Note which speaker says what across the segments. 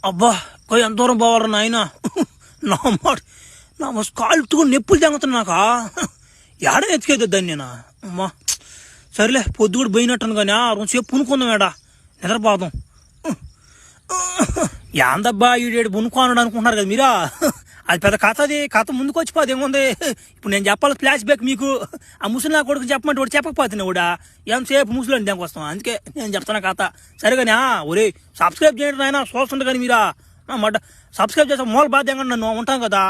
Speaker 1: అబ్బా కొయ్యి ఎంత దూరం పోవాలరా నాయన నా మాట నా కాలుతో నొప్పులు తెంగుతున్నా నాకా ఏడ ఎత్తుకేద్దా దాన్ని నేను అమ్మా సరేలే పొద్దు కూడా పోయినట్టును కానీ రెండు సేపు పునుకుందాం ఏడా నిద్రపోదాం యాందబ్బా ఈడేడు పునుకోనడు అనుకుంటున్నారు కదా మీరా అది పెద్ద కథ. అది కథ ముందుకు వచ్చిపోదు ఏముంది. ఇప్పుడు నేను చెప్పాలి ఫ్లాష్ బ్యాక్ మీకు. ఆ ముసలి నా కొడుకు చెప్పమంటే వాడు చెప్పకపోతున్నా కూడా ఎంతసేపు ముసలి దానికి వస్తాం. అందుకే నేను చెప్తాను కథ. సరేగానే ఒరే సబ్స్క్రైబ్ చేయండి నాయన చూస్తుంటే కానీ మీరా మాట సబ్స్క్రైబ్ చేస్తా మూల బాధ తెంగండి నన్ను ఉంటాను కదా.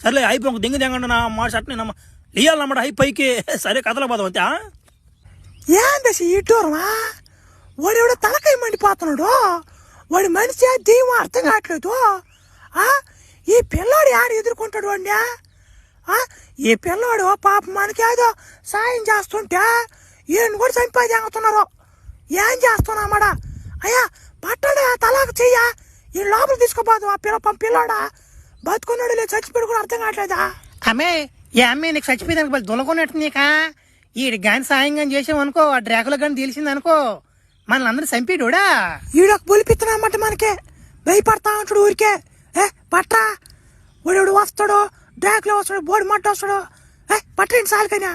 Speaker 1: సరేలే అయిపోయి ఒక దింగి తెంగండి నా మాట షర్ట్ నేను వేయాలన్నమాట హై పైకి. సరే కథలో పోదాం అంతే.
Speaker 2: ఏందసి ఇటూరమా వాడు ఎవడో తలకాయ మండిపోతున్నాడు. వాడి మనిషి దెయ్యం అర్థం కావట్లేదు. ఈ పిల్లాడు ఆడ ఎదుర్కొంటాడు వాడిని. ఈ పిల్లాడు పాప మనకి ఏదో సాయం చేస్తుంటే ఈయన కూడా చంపేస్తున్నారు. ఏం చేస్తున్నామాడా అయ్యా పట్టడా తలాక చెయ్యా ఈ లోపల తీసుకోపోదు. ఆ పిల్లాడా బతుకున్నాడు లేదు చచ్చిపోయాడు కూడా అర్థం కావట్లేదా.
Speaker 3: అమ్మే ఏ అమ్మే నీకు చచ్చిపోయేదానికి మళ్ళీ దులకొన్నట్టు నీకా ఈడు గాని సాయం కానీ చేసామనుకో ఆ డ్రాకులకు కానీ తెలిసిందనుకో మనల్ని అందరూ చంపేటోడా.
Speaker 2: ఈడొక బొలిపిస్తున్నామంటే మనకి భయపడతా ఉంటాడు ఊరికే. పట్రా వాడు వస్తాడు డ్రాకులో వస్తాడు బోడి మట్ట వస్తాడు. పట్టండి సాలుకైనా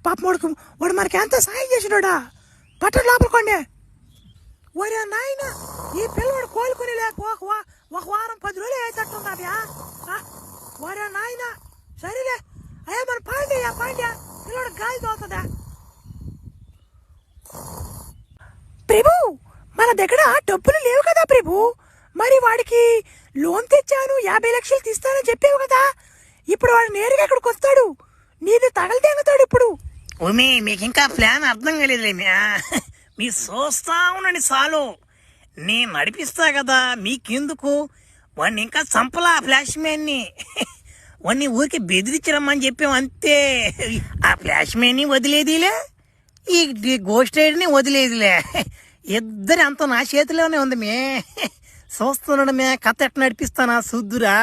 Speaker 2: పాప మొడుకు వాడు మనకి ఎంత సాయం చేసినాడా. పట్టండి లోపలికోండి. వాడు నాయన ఈ పిల్లవాడు కోలుకుని లేక ఒక వారం 10 రోజులు వేసేట్టున్నావ్యా. వాడు నాయన సరేలే అయ్యా మన పాండ్యా పిల్లవాడు గాలి తోతుందా. ప్రభు మన దగ్గర డబ్బులు లేవు కదా ప్రభు. మరి వాడికి లోన్ తెచ్చాను 50 లక్షలు తీస్తానని చెప్పావు కదా. ఇప్పుడు వాడు నేరుగా ఇక్కడికి వస్తాడు నీది తగలతేంగుతాడు. ఇప్పుడు
Speaker 3: ఓమే మీకు ఇంకా ప్లాన్ అర్థం కాలేదులేమే. మీ చూస్తా ఉండండి చాలు. నేను నడిపిస్తా కదా మీకెందుకు. వాడిని ఇంకా చంపలా ఫ్లాష్ మ్యాన్ని. వాడిని ఊరికి బెదిరించరమ్మని చెప్పాం అంతే. ఆ ఫ్లాష్ మ్యాన్ని వదిలేదిలే ఈ గోస్ట్ రైడ్ని వదిలేదిలే. ఇద్దరు అంత నా చేతిలోనే ఉంది మే. చూస్తున్నాడు మే కథ ఎట్లా నడిపిస్తానా చూద్దురా.